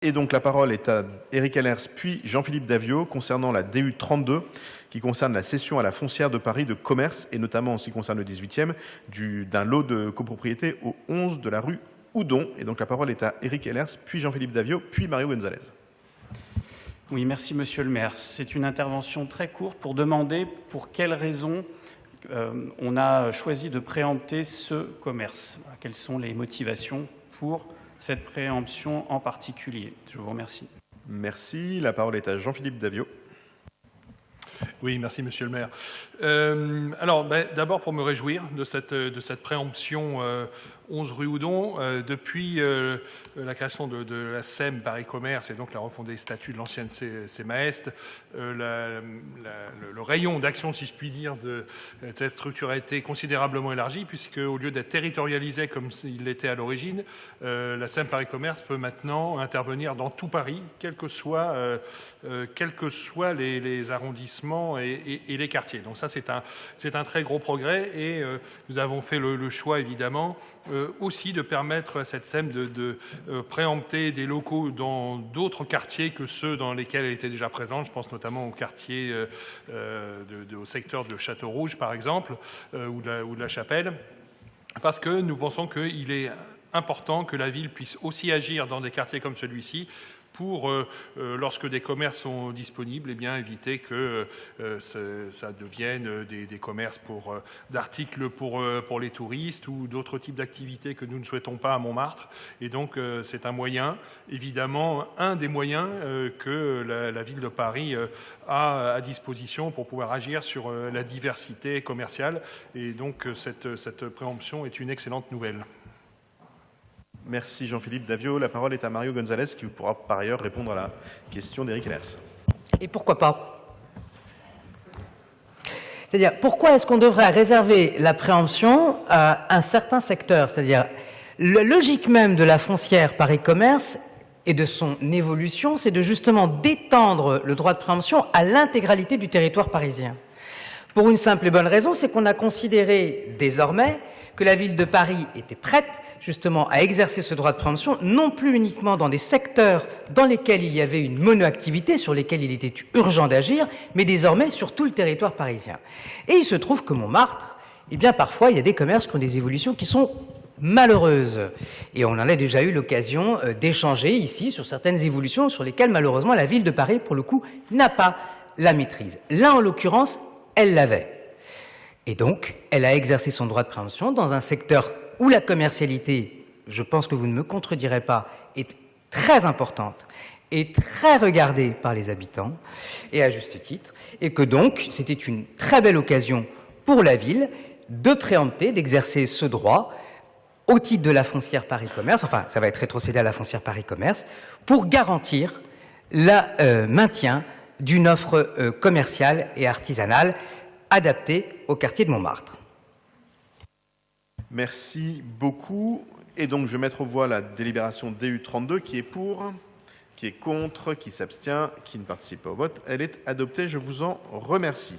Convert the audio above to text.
Et donc la parole est à Éric Allers, puis Jean-Philippe Davio, concernant la DU 32, qui concerne la cession à la foncière de Paris de commerce, et notamment en ce qui concerne le 18e, d'un lot de copropriété au 11 de la rue Houdon. Et donc la parole est à Éric Allers, puis Jean-Philippe Davio, puis Mario Gonzalez. Oui, merci Monsieur le maire. C'est une intervention très courte pour demander pour quelles raisons on a choisi de préempter ce commerce. Quelles sont les motivations pour cette préemption en particulier? Je vous remercie. Merci. La parole est à Jean-Philippe Davio. Oui, merci Monsieur le maire. Alors, d'abord pour me réjouir de cette préemption 11 rue Houdon, depuis la création de la SEM Paris Commerce et donc la refonte des statuts de l'ancienne CEMAEST, le rayon d'action, si je puis dire, de cette structure a été considérablement élargi, puisque au lieu d'être territorialisé comme il l'était à l'origine, la SEM Paris Commerce peut maintenant intervenir dans tout Paris, quels que soient les arrondissements et les quartiers. Donc ça, c'est un très gros progrès, et nous avons fait le choix, évidemment, aussi de permettre à cette SEM de préempter des locaux dans d'autres quartiers que ceux dans lesquels elle était déjà présente. Je pense notamment au quartier, au secteur de Château-Rouge, par exemple, ou de la Chapelle, parce que nous pensons qu'il est important que la ville puisse aussi agir dans des quartiers comme celui-ci, pour, lorsque des commerces sont disponibles, eh bien, éviter que ça devienne des commerces d'articles pour les touristes ou d'autres types d'activités que nous ne souhaitons pas à Montmartre. Et donc, c'est un moyen, évidemment, un des moyens que la ville de Paris a à disposition pour pouvoir agir sur la diversité commerciale. Et donc, cette préemption est une excellente nouvelle. Merci Jean-Philippe Davio. La parole est à Mario Gonzalez, qui pourra par ailleurs répondre à la question d'Éric Allers. Et pourquoi pas? C'est-à-dire, pourquoi est-ce qu'on devrait réserver la préemption à un certain secteur? C'est-à-dire, la logique même de la foncière Paris Commerce et de son évolution, c'est de justement d'étendre le droit de préemption à l'intégralité du territoire parisien. Pour une simple et bonne raison, c'est qu'on a considéré désormais que la ville de Paris était prête justement à exercer ce droit de préemption, non plus uniquement dans des secteurs dans lesquels il y avait une monoactivité, sur lesquels il était urgent d'agir, mais désormais sur tout le territoire parisien. Et il se trouve que Montmartre, eh bien parfois il y a des commerces qui ont des évolutions qui sont malheureuses. Et on en a déjà eu l'occasion d'échanger ici sur certaines évolutions sur lesquelles malheureusement la ville de Paris, pour le coup, n'a pas la maîtrise. Là, en l'occurrence, elle l'avait. Et donc, elle a exercé son droit de préemption dans un secteur où la commercialité, je pense que vous ne me contredirez pas, est très importante et très regardée par les habitants, et à juste titre, et que donc, c'était une très belle occasion pour la ville de préempter, d'exercer ce droit au titre de la foncière Paris Commerce, enfin, ça va être rétrocédé à la foncière Paris Commerce, pour garantir le maintien d'une offre commerciale et artisanale adaptée au quartier de Montmartre. Merci beaucoup. Et donc, je vais mettre aux voix la délibération DU 32, qui est pour, qui est contre, qui s'abstient, qui ne participe pas au vote. Elle est adoptée. Je vous en remercie.